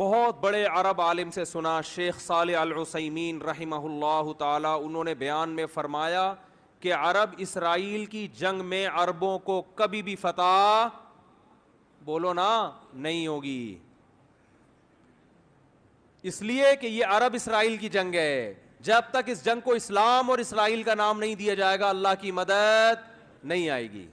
بہت بڑے عرب عالم سے سنا، شیخ صالح العثیمین رحمہ اللہ تعالی، انہوں نے بیان میں فرمایا کہ عرب اسرائیل کی جنگ میں عربوں کو کبھی بھی فتح، بولو نا، نہیں ہوگی، اس لیے کہ یہ عرب اسرائیل کی جنگ ہے. جب تک اس جنگ کو اسلام اور اسرائیل کا نام نہیں دیا جائے گا اللہ کی مدد نہیں آئے گی.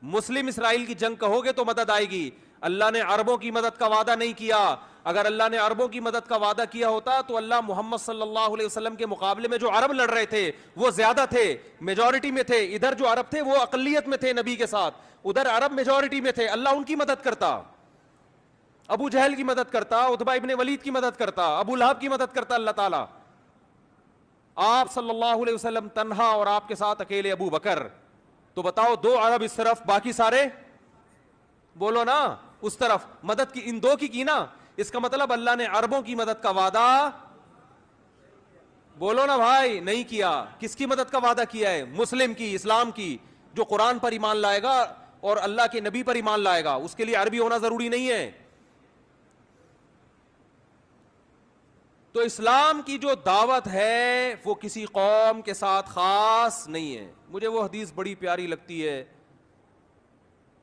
مسلم اسرائیل کی جنگ کہو گے تو مدد آئے گی. اللہ نے عربوں کی مدد کا وعدہ نہیں کیا. اگر اللہ نے عربوں کی مدد کا وعدہ کیا ہوتا تو اللہ محمد صلی اللہ علیہ وسلم کے مقابلے میں جو عرب لڑ رہے تھے وہ زیادہ تھے، میجورٹی میں تھے. ادھر جو عرب تھے وہ اقلیت میں تھے نبی کے ساتھ، ادھر عرب میجورٹی میں تھے. اللہ ان کی مدد کرتا، ابو جہل کی مدد کرتا، عتبہ ابن ولید کی مدد کرتا، ابو لہب کی مدد کرتا اللہ تعالیٰ. آپ صلی اللہ علیہ وسلم تنہا اور آپ کے ساتھ اکیلے ابو بکر. تو بتاؤ، دو عرب اس طرف، باقی سارے بولو نا اس طرف. مدد کی ان دو کی نا. اس کا مطلب اللہ نے عربوں کی مدد کا وعدہ، بولو نا بھائی، نہیں کیا. کس کی مدد کا وعدہ کیا ہے؟ مسلم کی، اسلام کی. جو قرآن پر ایمان لائے گا اور اللہ کے نبی پر ایمان لائے گا اس کے لیے عربی ہونا ضروری نہیں ہے. تو اسلام کی جو دعوت ہے وہ کسی قوم کے ساتھ خاص نہیں ہے. مجھے وہ حدیث بڑی پیاری لگتی ہے.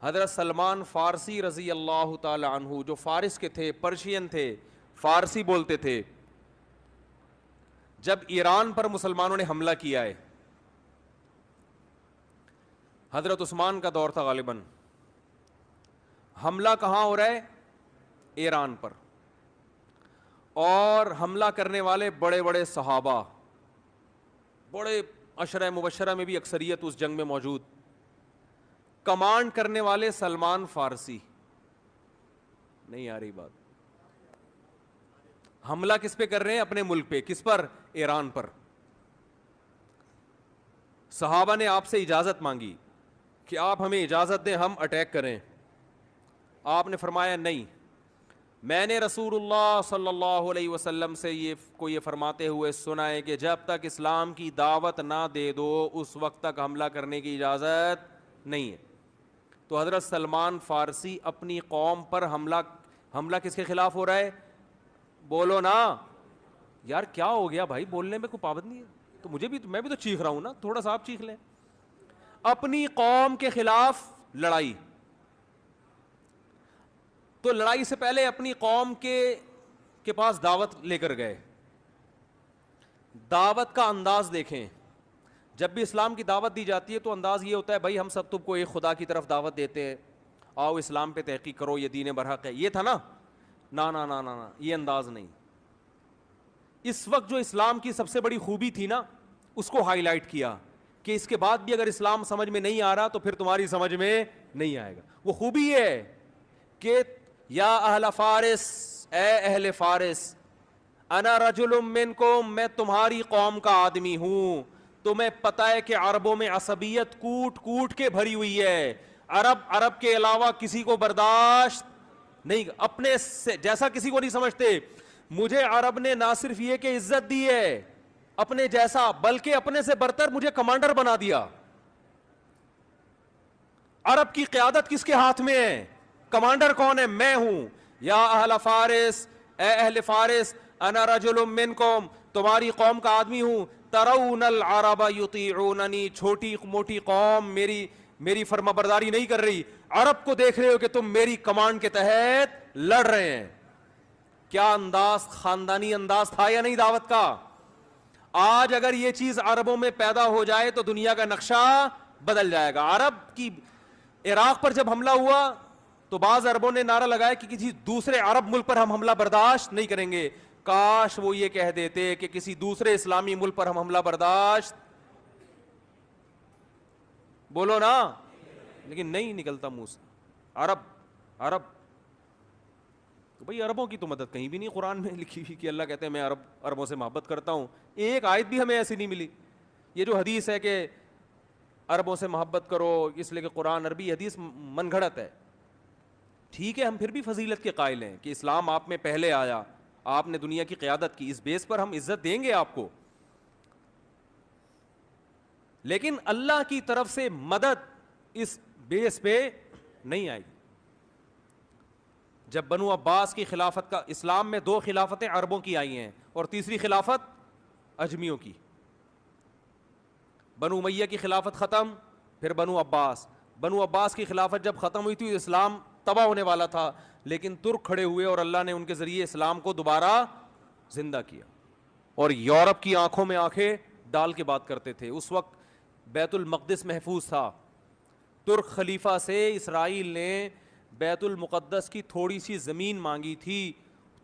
حضرت سلمان فارسی رضی اللہ تعالی عنہ، جو فارس کے تھے، پرشین تھے، فارسی بولتے تھے، جب ایران پر مسلمانوں نے حملہ کیا ہے، حضرت عثمان کا دور تھا غالباً، حملہ کہاں ہو رہا ہے؟ ایران پر. اور حملہ کرنے والے بڑے بڑے صحابہ، بڑے عشرہ مبشرہ میں بھی اکثریت اس جنگ میں موجود. کمانڈ کرنے والے سلمان فارسی. نہیں آ رہی بات؟ حملہ کس پہ کر رہے ہیں؟ اپنے ملک پہ. کس پر؟ ایران پر. صحابہ نے آپ سے اجازت مانگی کہ آپ ہمیں اجازت دیں ہم اٹیک کریں. آپ نے فرمایا نہیں، میں نے رسول اللہ صلی اللہ علیہ وسلم سے یہ فرماتے ہوئے سنا ہے کہ جب تک اسلام کی دعوت نہ دے دو اس وقت تک حملہ کرنے کی اجازت نہیں ہے. تو حضرت سلمان فارسی اپنی قوم پر حملہ کس کے خلاف ہو رہا ہے؟ بولو نا یار، کیا ہو گیا بھائی؟ بولنے میں کوئی پابند نہیں ہے تو میں بھی تو چیخ رہا ہوں نا، تھوڑا سا آپ چیخ لیں. اپنی قوم کے خلاف لڑائی. تو لڑائی سے پہلے اپنی قوم کے پاس دعوت لے کر گئے. دعوت کا انداز دیکھیں. جب بھی اسلام کی دعوت دی جاتی ہے تو انداز یہ ہوتا ہے بھائی ہم سب تم کو ایک خدا کی طرف دعوت دیتے ہیں، آؤ اسلام پہ تحقیق کرو، یہ دین برحق ہے. یہ تھا نا؟ نا نا نا نا نا، یہ انداز نہیں. اس وقت جو اسلام کی سب سے بڑی خوبی تھی نا اس کو ہائی لائٹ کیا کہ اس کے بعد بھی اگر اسلام سمجھ میں نہیں آ رہا تو پھر تمہاری سمجھ میں نہیں آئے گا. وہ خوبی یہ ہے کہ یا اہل فارس، اے اہل فارس، انا رجل منکم، میں تمہاری قوم کا آدمی ہوں. تمہیں پتہ ہے کہ عربوں میں عصبیت کوٹ کوٹ کے بھری ہوئی ہے. عرب کے علاوہ کسی کو برداشت نہیں، اپنے جیسا کسی کو نہیں سمجھتے. مجھے عرب نے نہ صرف یہ کہ عزت دی ہے اپنے جیسا، بلکہ اپنے سے برتر مجھے کمانڈر بنا دیا. عرب کی قیادت کس کے ہاتھ میں ہے؟ کمانڈر کون ہے؟ میں ہوں. یا اہل فارس، اے اہل فارس، انا رجل منکم، تمہاری قوم کا آدمی ہوں. ترون العرب یطیعوننی، چھوٹی موٹی قوم میری فرما برداری نہیں کر رہی. عرب کو دیکھ رہے ہو کہ تم میری کمانڈ کے تحت لڑ رہے ہیں. کیا انداز، خاندانی انداز تھا یا نہیں دعوت کا؟ آج اگر یہ چیز عربوں میں پیدا ہو جائے تو دنیا کا نقشہ بدل جائے گا. عرب کی عراق پر جب حملہ ہوا تو بعض عربوں نے نعرہ لگایا کہ کسی دوسرے عرب ملک پر ہم حملہ برداشت نہیں کریں گے. کاش وہ یہ کہہ دیتے کہ کسی دوسرے اسلامی ملک پر ہم حملہ برداشت، بولو نا، لیکن نہیں نکلتا منہ سے. عرب تو بھئی عربوں کی تو مدد کہیں بھی نہیں قرآن میں لکھی ہوئی کہ اللہ کہتے ہیں میں عربوں سے محبت کرتا ہوں. ایک آیت بھی ہمیں ایسی نہیں ملی. یہ جو حدیث ہے کہ عربوں سے محبت کرو اس لیے کہ قرآن عربی، حدیث من گھڑت ہے. ٹھیک ہے، ہم پھر بھی فضیلت کے قائل ہیں کہ اسلام آپ میں پہلے آیا، آپ نے دنیا کی قیادت کی، اس بیس پر ہم عزت دیں گے آپ کو. لیکن اللہ کی طرف سے مدد اس بیس پہ نہیں آئے گی. جب بنو عباس کی خلافت کا، اسلام میں 2 خلافتیں عربوں کی آئی ہیں اور تیسری خلافت اجمیوں کی. بنو امیہ کی خلافت ختم، پھر بنو عباس کی خلافت جب ختم ہوئی تھی اسلام تباہ ہونے والا تھا، لیکن ترک کھڑے ہوئے اور اللہ نے ان کے ذریعے اسلام کو دوبارہ زندہ کیا. اور یورپ کی آنکھوں میں آنکھیں ڈال کے بات کرتے تھے. اس وقت بیت المقدس محفوظ تھا. ترک خلیفہ سے اسرائیل نے بیت المقدس کی تھوڑی سی زمین مانگی تھی.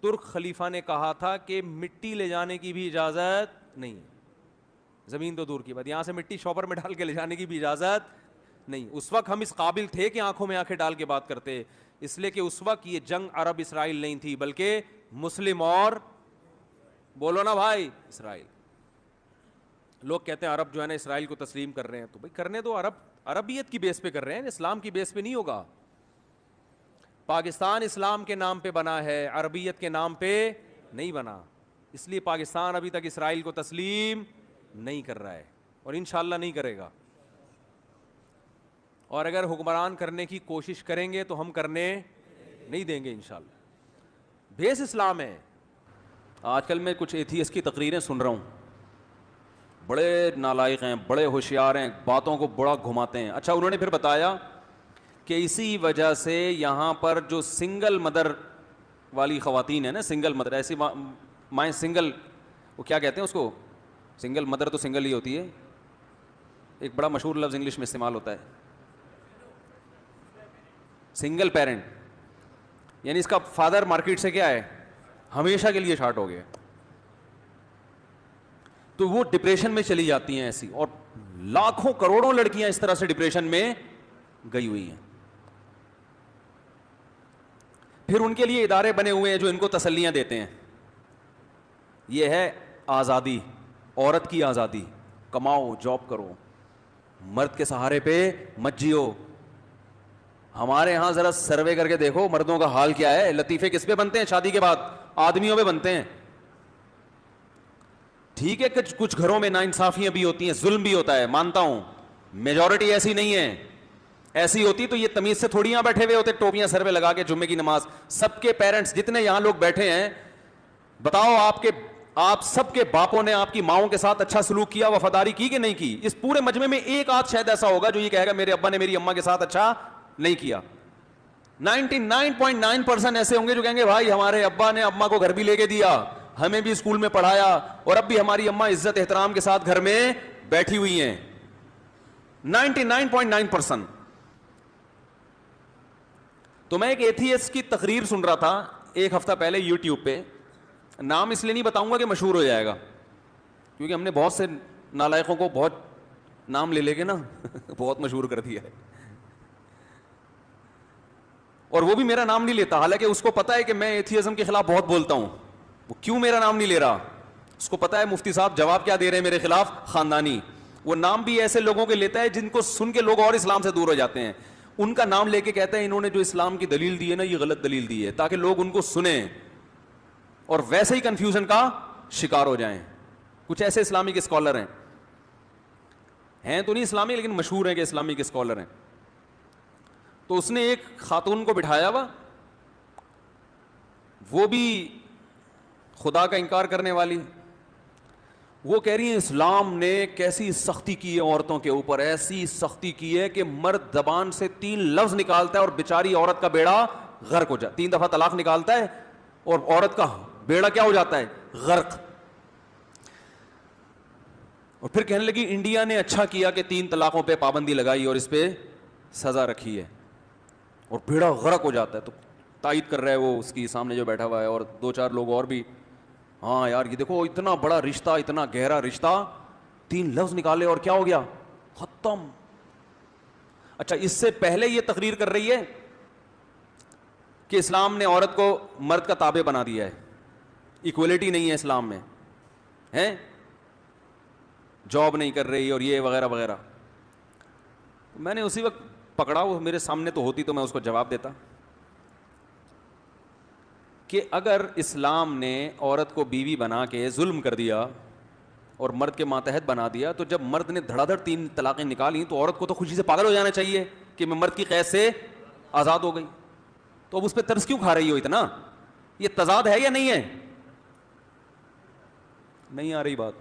ترک خلیفہ نے کہا تھا کہ مٹی لے جانے کی بھی اجازت نہیں، زمین تو دور کی بات، یہاں سے مٹی شاپر میں ڈال کے لے جانے کی بھی اجازت نہیں. اس وقت ہم اس قابل تھے کہ آنکھوں میں آنکھیں ڈال کے بات کرتے، اس لیے کہ اس وقت یہ جنگ عرب اسرائیل نہیں تھی بلکہ مسلم اور، بولو نا بھائی، اسرائیل. لوگ کہتے ہیں عرب جو ہے نا اسرائیل کو تسلیم کر رہے ہیں، تو بھائی کرنے دو. عربیت کی بیس پہ کر رہے ہیں، اسلام کی بیس پہ نہیں ہوگا. پاکستان اسلام کے نام پہ بنا ہے، عربیت کے نام پہ نہیں بنا، اس لیے پاکستان ابھی تک اسرائیل کو تسلیم نہیں کر رہا ہے اور انشاءاللہ نہیں کرے گا. اور اگر حکمران کرنے کی کوشش کریں گے تو ہم کرنے نہیں دیں گے انشاءاللہ. بیس اسلام ہے. آج کل میں کچھ ایتھیسٹ کی تقریریں سن رہا ہوں، بڑے نالائق ہیں، بڑے ہوشیار ہیں، باتوں کو بڑا گھماتے ہیں. اچھا انہوں نے پھر بتایا کہ اسی وجہ سے یہاں پر جو سنگل مدر والی خواتین ہیں نا، سنگل مدر، ایسی مائیں سنگل، وہ کیا کہتے ہیں اس کو، سنگل مدر تو سنگل ہی ہوتی ہے، ایک بڑا مشہور لفظ انگلش میں استعمال ہوتا ہے، سنگل پیرنٹ، یعنی اس کا فادر مارکیٹ سے کیا ہے، ہمیشہ کے لیے شارٹ ہو گیا. تو وہ ڈپریشن میں چلی جاتی ہیں ایسی، اور لاکھوں کروڑوں لڑکیاں اس طرح سے ڈپریشن میں گئی ہوئی ہیں. پھر ان کے لیے ادارے بنے ہوئے ہیں جو ان کو تسلیاں دیتے ہیں. یہ ہے آزادی، عورت کی آزادی، کماؤ، جاب کرو، مرد کے سہارے پہ مت جیو. ہمارے ہاں ذرا سروے کر کے دیکھو مردوں کا حال کیا ہے. لطیفے کس پہ بنتے ہیں شادی کے بعد؟ آدمیوں پہ بنتے ہیں. ٹھیک ہے کچھ گھروں میں ناانصافیاں بھی ہوتی ہیں، ظلم بھی ہوتا ہے، مانتا ہوں، میجورٹی ایسی نہیں ہے. ایسی ہوتی تو یہ تمیز سے تھوڑی یہاں بیٹھے ہوئے ہوتے ٹوپیاں سر پہ لگا کے جمعے کی نماز. سب کے پیرنٹس جتنے یہاں لوگ بیٹھے ہیں، بتاؤ آپ سب کے باپوں نے آپ کی ماؤں کے ساتھ اچھا سلوک کیا، وفاداری کی کہ نہیں کی؟ اس پورے مجمع میں ایک آدھ شاید ایسا ہوگا جو یہ کہے گا میرے ابا نے میری اماں کے ساتھ اچھا نہیں کیا. 99.9% ایسے ہوں گے جو کہیں گے بھائی ہمارے ابا نے اماں کو گھر بھی لے کے دیا، ہمیں بھی اسکول میں پڑھایا، اور اب بھی ہماری اماں عزت احترام کے ساتھ گھر میں بیٹھی ہوئی ہیں. 99.9%. تو میں ایک ایتھیسٹ کی تقریر سن رہا تھا ایک ہفتہ پہلے یوٹیوب پہ. نام اس لیے نہیں بتاؤں گا کہ مشہور ہو جائے گا، کیونکہ ہم نے بہت سے نالائقوں کو بہت نام لے کے نا بہت مشہور کر دیا ہے. اور وہ بھی میرا نام نہیں لیتا، حالانکہ اس کو پتا ہے کہ میں ایتھیزم کے خلاف بہت بولتا ہوں. وہ کیوں میرا نام نہیں لے رہا؟ اس کو پتا ہے مفتی صاحب جواب کیا دے رہے ہیں میرے خلاف، خاندانی. وہ نام بھی ایسے لوگوں کے لیتا ہے جن کو سن کے لوگ اور اسلام سے دور ہو جاتے ہیں. ان کا نام لے کے کہتا ہے انہوں نے جو اسلام کی دلیل دی ہے نا یہ غلط دلیل دی ہے، تاکہ لوگ ان کو سنیں اور ویسے ہی کنفیوژن کا شکار ہو جائیں. کچھ ایسے اسلامک اسکالر ہیں تو نہیں اسلامی لیکن مشہور ہیں کہ اسلامک اسکالر ہیں. تو اس نے ایک خاتون کو بٹھایا ہوا، وہ بھی خدا کا انکار کرنے والی. وہ کہہ رہی ہیں اسلام نے کیسی سختی کی ہے عورتوں کے اوپر، ایسی سختی کی ہے کہ مرد زبان سے 3 لفظ نکالتا ہے اور بیچاری عورت کا بیڑا غرق ہو جاتا. 3 دفعہ طلاق نکالتا ہے اور عورت کا بیڑا کیا ہو جاتا ہے؟ غرق. اور پھر کہنے لگی انڈیا نے اچھا کیا کہ 3 طلاقوں پہ پابندی لگائی اور اس پہ سزا رکھی ہے، اور بیڑا غرق ہو جاتا ہے. تو تائید کر رہا ہے وہ اس کی سامنے جو بیٹھا ہوا ہے اور 2-4 لوگ اور بھی. ہاں یار یہ دیکھو اتنا بڑا رشتہ، اتنا گہرا رشتہ، 3 لفظ نکالے اور کیا ہو گیا؟ ختم. اچھا اس سے پہلے یہ تقریر کر رہی ہے کہ اسلام نے عورت کو مرد کا تابع بنا دیا ہے، ایکولیٹی نہیں ہے اسلام میں، ہیں جاب نہیں کر رہی اور یہ وغیرہ وغیرہ. میں نے اسی وقت پکڑا، وہ میرے سامنے تو ہوتی تو میں اس کو جواب دیتا کہ اگر اسلام نے عورت کو بیوی بنا کے ظلم کر دیا اور مرد کے ماتحت بنا دیا، تو جب مرد نے دھڑا دھڑ 3 طلاقیں نکالی تو عورت کو تو خوشی سے پاگل ہو جانا چاہیے کہ میں مرد کی قید سے آزاد ہو گئی. تو اب اس پہ ترس کیوں کھا رہی ہو اتنا؟ یہ تضاد ہے یا نہیں ہے؟ نہیں آ رہی بات؟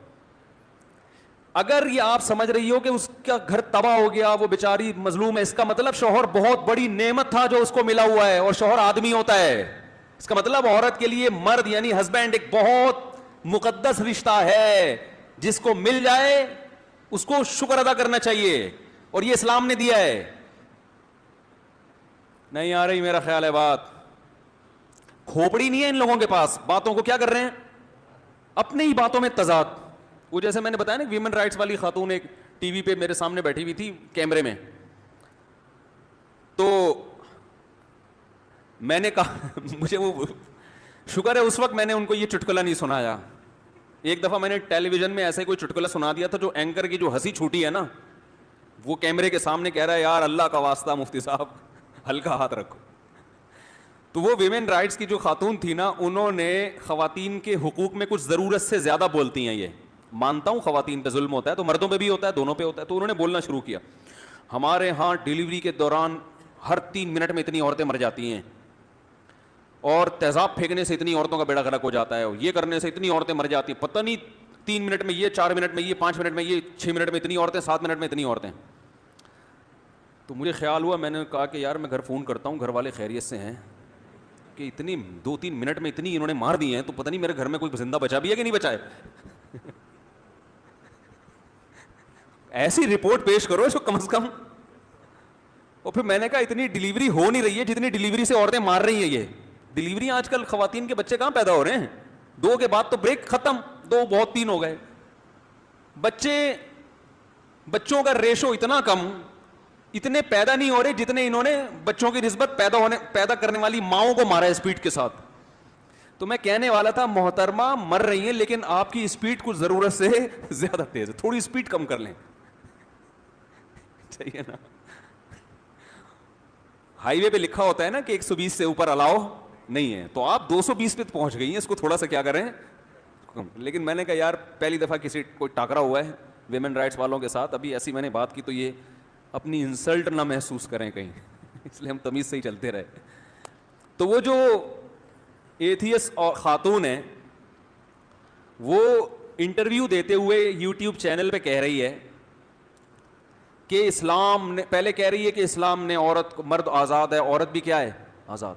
اگر یہ آپ سمجھ رہی ہو کہ اس کا گھر تباہ ہو گیا, وہ بیچاری مظلوم ہے, اس کا مطلب شوہر بہت بڑی نعمت تھا جو اس کو ملا ہوا ہے, اور شوہر آدمی ہوتا ہے. اس کا مطلب عورت کے لیے مرد یعنی ہسبینڈ ایک بہت مقدس رشتہ ہے, جس کو مل جائے اس کو شکر ادا کرنا چاہیے, اور یہ اسلام نے دیا ہے. نہیں آ رہی میرا خیال ہے بات؟ کھوپڑی نہیں ہے ان لوگوں کے پاس, باتوں کو کیا کر رہے ہیں, اپنے ہی باتوں میں تضاد. وہ جیسے میں نے بتایا نا, ویمن رائٹس والی خاتون ایک ٹی وی پہ میرے سامنے بیٹھی ہوئی تھی کیمرے میں, تو میں نے کہا مجھے وہ شکر ہے اس وقت میں نے ان کو یہ چٹکلا نہیں سنایا. ایک دفعہ میں نے ٹیلی ویژن میں ایسا کوئی چٹکلا سنا دیا تھا جو اینکر کی جو ہنسی چھوٹی ہے نا, وہ کیمرے کے سامنے کہہ رہا ہے یار اللہ کا واسطہ مفتی صاحب ہلکا ہاتھ رکھو. تو وہ ویمن رائٹس کی جو خاتون تھی نا, انہوں نے خواتین کے حقوق میں کچھ ضرورت سے زیادہ بولتی ہیں. یہ مانتا ہوں خواتین پہ ظلم ہوتا ہے, تو مردوں پہ بھی ہوتا ہے, دونوں پہ ہوتا ہے. تو انہوں نے بولنا شروع کیا, ہمارے ہاں ڈیلیوری کے دوران ہر 3 منٹ میں اتنی عورتیں مر جاتی ہیں, اور تیزاب پھینکنے سے اتنی عورتوں کا بیڑا غرق ہو جاتا ہے, اور یہ کرنے سے اتنی عورتیں مر جاتی ہیں, پتہ نہیں 3 منٹ میں یہ, 4 منٹ میں یہ, 5 منٹ میں یہ, 6 منٹ میں اتنی عورتیں, 7 منٹ میں اتنی عورتیں. تو مجھے خیال ہوا, میں نے کہا کہ یار میں گھر فون کرتا ہوں, گھر والے خیریت سے ہیں کہ اتنی 2-3 منٹ میں اتنی انہوں نے مار دی ہیں, تو پتہ نہیں میرے گھر میں کوئی زندہ بچا بھی ہے کہ نہیں بچا ہے. ایسی رپورٹ پیش کرو اس کو کم از کم. اور پھر میں نے کہا اتنی ڈیلیوری ہو نہیں رہی ہے جتنی ڈیلیوری سے عورتیں مار رہی ہیں. یہ ڈیلیوری آج کل خواتین کے بچے کہاں پیدا ہو رہے ہیں, 2 کے بعد تو بریک ختم, 2 بہت 3 ہو گئے. بچوں کا ریشو اتنا کم, اتنے پیدا نہیں ہو رہے جتنے انہوں نے بچوں کی نسبت پیدا کرنے والی ماؤں کو مارا ہے اسپیڈ کے ساتھ. تو میں کہنے والا تھا محترمہ مر رہی ہیں, لیکن آپ کی اسپیڈ کچھ ضرورت سے زیادہ تیز ہے, تھوڑی اسپیڈ کم کر لیں. چاہیے نا, ہائی وے پہ لکھا ہوتا ہے نا کہ 120 سے اوپر الاؤ نہیں ہے, تو آپ 220 پہ پہنچ گئی ہیں, اس کو تھوڑا سا کیا کریں. لیکن میں نے کہا یار پہلی دفعہ کسی کوئی ٹاکرا ہوا ہے ویمن رائٹس والوں کے ساتھ, ابھی ایسی میں نے بات کی تو یہ اپنی انسلٹ نہ محسوس کریں کہیں, اس لیے ہم تمیز سے ہی چلتے رہے. تو وہ جو ایتھیس اور خاتون ہے, وہ انٹرویو دیتے ہوئے یوٹیوب چینل پہ کہہ رہی ہے کہ اسلام نے, پہلے کہہ رہی ہے کہ اسلام نے عورت کو, مرد آزاد ہے, عورت بھی کیا ہے, آزاد.